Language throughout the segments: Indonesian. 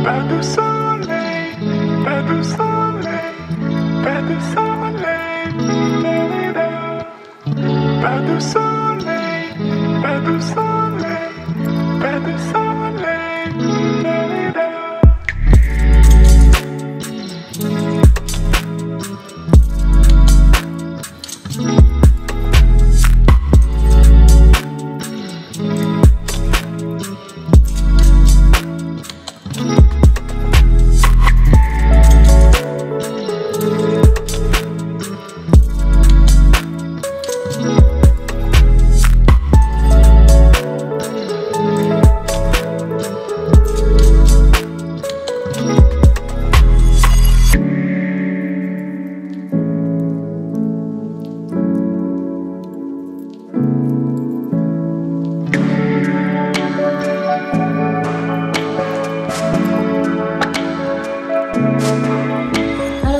Pas de soleil, pas de soleil, pas de soleil, pas de soleil, pas de soleil, pas de soleil.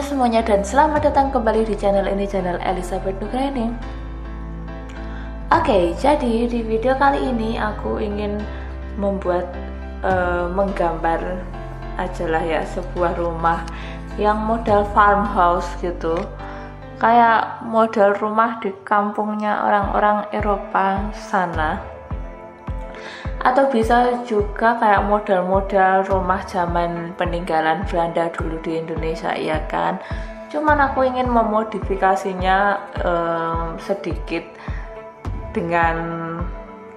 Semuanya dan selamat datang kembali di channel ini, channel Elizabeth Nugraini. Oke, jadi di video kali ini aku ingin membuat menggambar aja lah ya, sebuah rumah yang model farmhouse gitu, kayak model rumah di kampungnya orang-orang Eropa sana, atau bisa juga kayak model-model rumah zaman peninggalan Belanda dulu di Indonesia, ya kan. Cuman aku ingin memodifikasinya sedikit dengan,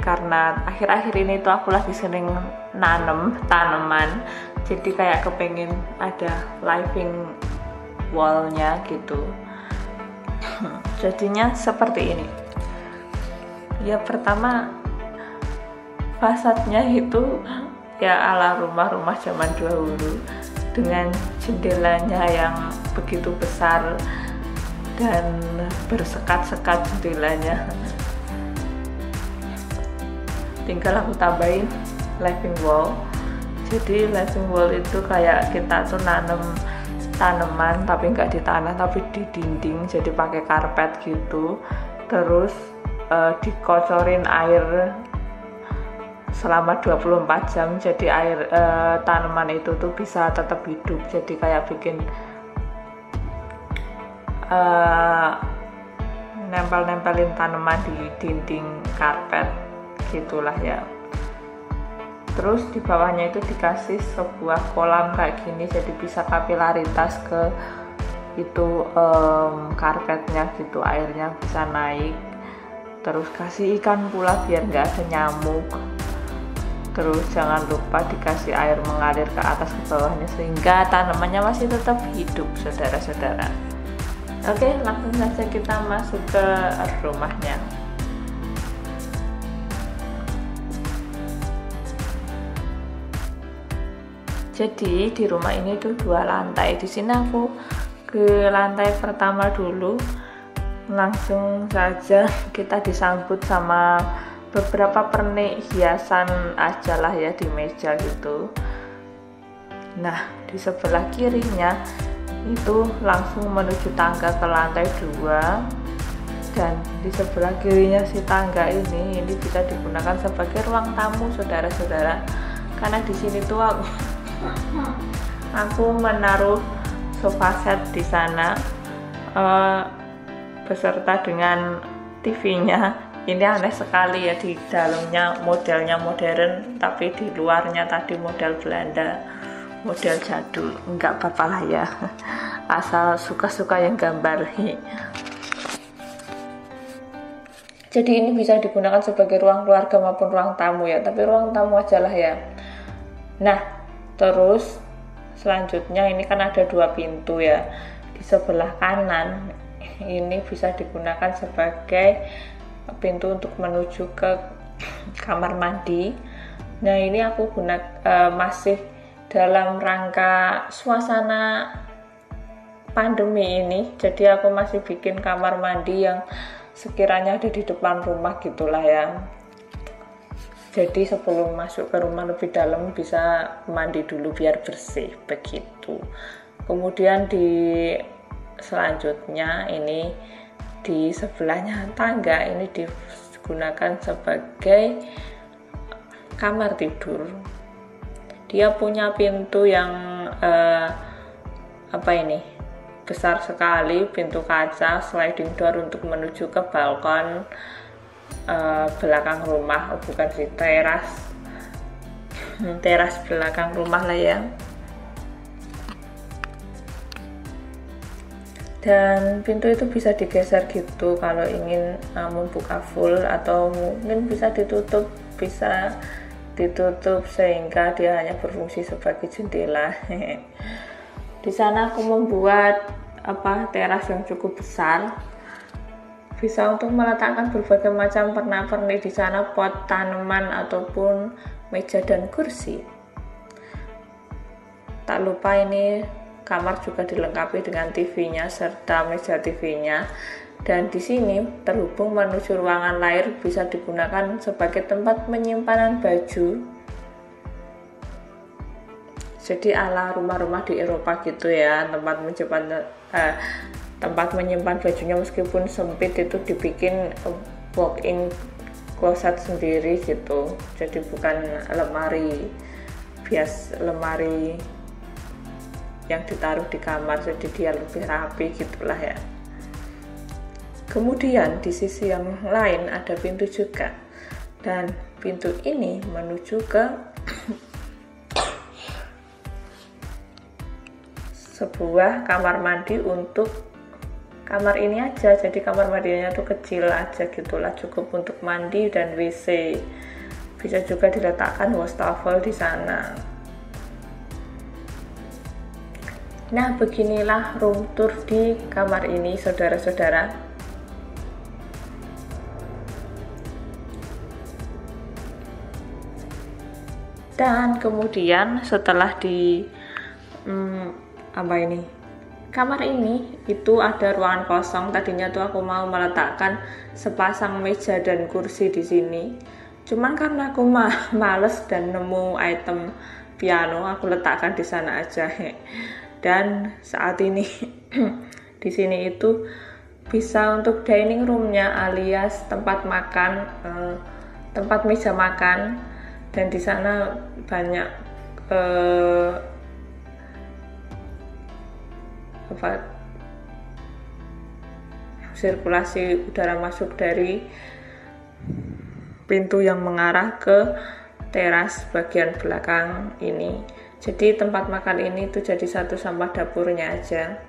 karena akhir-akhir ini tuh aku lagi sering nanem tanaman, jadi kayak kepengen ada living wallnya gitu. Jadinya seperti ini ya. Pertama, fasadnya itu ya ala rumah-rumah zaman dahulu dengan jendelanya yang begitu besar dan bersekat-sekat jendelanya. Tinggal aku tambahin living wall. Jadi living wall itu kayak kita tuh nanam tanaman tapi nggak di tanah tapi di dinding, jadi pakai karpet gitu. Terus dikocorin air selama 24 jam, jadi air tanaman itu tuh bisa tetap hidup, jadi kayak bikin nempel-nempelin tanaman di dinding karpet gitulah ya. Terus di bawahnya itu dikasih sebuah kolam kayak gini, jadi bisa kapilaritas ke itu karpetnya gitu, airnya bisa naik. Terus kasih ikan pula biar nggak ada nyamuk. Terus jangan lupa dikasih air mengalir ke atas ke bawahnya sehingga tanamannya masih tetap hidup, saudara-saudara. Oke, langsung saja kita masuk ke rumahnya. Jadi di rumah ini tuh 2 lantai. Di sini aku ke lantai pertama dulu. Langsung saja kita disambut sama beberapa pernik hiasan aja lah ya di meja gitu. Nah, di sebelah kirinya itu langsung menuju tangga ke lantai 2, dan di sebelah kirinya si tangga ini bisa digunakan sebagai ruang tamu, saudara-saudara. Karena di sini tuh aku menaruh sofa set di sana beserta dengan TV-nya. Ini aneh sekali ya, di dalamnya modelnya modern tapi di luarnya tadi model Belanda, model jadul. Enggak apa-apa lah ya, asal suka-suka yang gambar. Jadi ini bisa digunakan sebagai ruang keluarga maupun ruang tamu ya, tapi ruang tamu aja lah ya. Nah, terus selanjutnya ini kan ada 2 pintu ya. Di sebelah kanan ini bisa digunakan sebagai pintu untuk menuju ke kamar mandi. Nah, ini aku masih dalam rangka suasana pandemi ini, jadi aku masih bikin kamar mandi yang sekiranya ada di depan rumah gitulah ya. Jadi sebelum masuk ke rumah lebih dalam bisa mandi dulu biar bersih begitu. Kemudian di selanjutnya ini di sebelahnya tangga ini digunakan sebagai kamar tidur. Di dia punya pintu yang besar sekali, pintu kaca sliding door untuk menuju ke balkon belakang rumah, bukan di teras belakang rumah lah ya. Dan pintu itu bisa digeser gitu kalau ingin membuka full, atau mungkin bisa ditutup sehingga dia hanya berfungsi sebagai jendela. Di sana aku membuat teras yang cukup besar, bisa untuk meletakkan berbagai macam pernak-pernik di sana, pot tanaman ataupun meja dan kursi. Tak lupa ini kamar juga dilengkapi dengan TV-nya serta meja TV-nya, dan di sini terhubung menuju ruangan lain, bisa digunakan sebagai tempat penyimpanan baju. Jadi ala rumah-rumah di Eropa gitu ya, tempat menyimpan bajunya meskipun sempit itu dibikin walk-in closet sendiri gitu. Jadi bukan lemari yang ditaruh di kamar, jadi dia lebih rapi gitulah ya. Kemudian di sisi yang lain ada pintu juga, dan pintu ini menuju ke sebuah kamar mandi untuk kamar ini aja. Jadi kamar mandinya tuh kecil aja gitulah, cukup untuk mandi dan WC. Bisa juga diletakkan wastafel di sana. Nah, beginilah room tour di kamar ini, saudara-saudara. Dan kemudian setelah di kamar ini itu ada ruangan kosong. Tadinya tuh aku mau meletakkan sepasang meja dan kursi di sini, cuman karena aku males dan nemu item piano, aku letakkan di sana aja. Dan saat ini di sini itu bisa untuk dining roomnya alias tempat makan, tempat meja makan, dan di sana banyak sirkulasi udara masuk dari pintu yang mengarah ke teras bagian belakang ini. Jadi tempat makan ini tuh jadi satu sama dapurnya aja,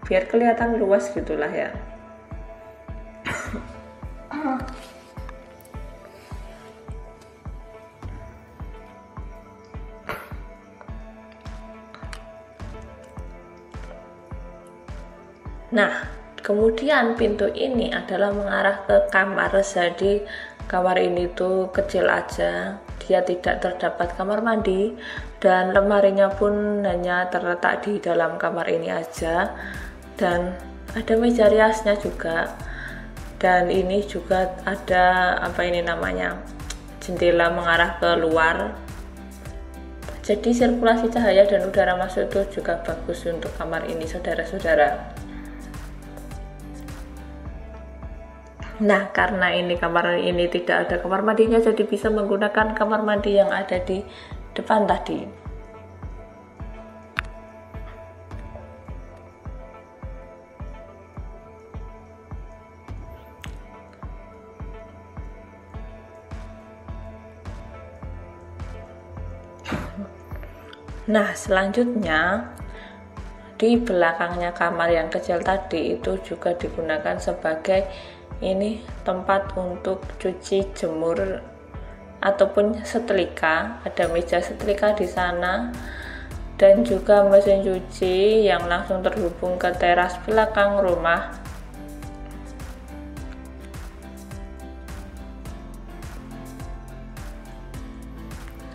biar kelihatan luas gitulah ya. Nah, kemudian pintu ini adalah mengarah ke kamar. Jadi kamar ini tuh kecil aja, dia tidak terdapat kamar mandi, dan lemarinya pun hanya terletak di dalam kamar ini aja. Dan ada meja riasnya juga, dan ini juga ada jendela mengarah ke luar. Jadi sirkulasi cahaya dan udara masuk itu juga bagus untuk kamar ini, saudara-saudara. Nah, karena kamar ini tidak ada kamar mandinya, jadi bisa menggunakan kamar mandi yang ada di depan tadi. Nah, selanjutnya di belakangnya kamar yang kecil tadi itu juga digunakan sebagai tempat untuk cuci jemur ataupun setrika. Ada meja setrika di sana dan juga mesin cuci yang langsung terhubung ke teras belakang rumah.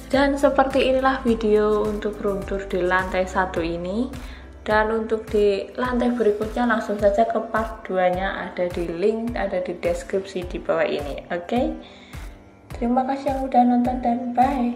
Dan seperti inilah video untuk room tour di lantai 1 ini. Dan untuk di lantai berikutnya langsung saja ke part 2-nya, ada di link, ada di deskripsi di bawah ini. Oke? Terima kasih yang udah nonton dan bye.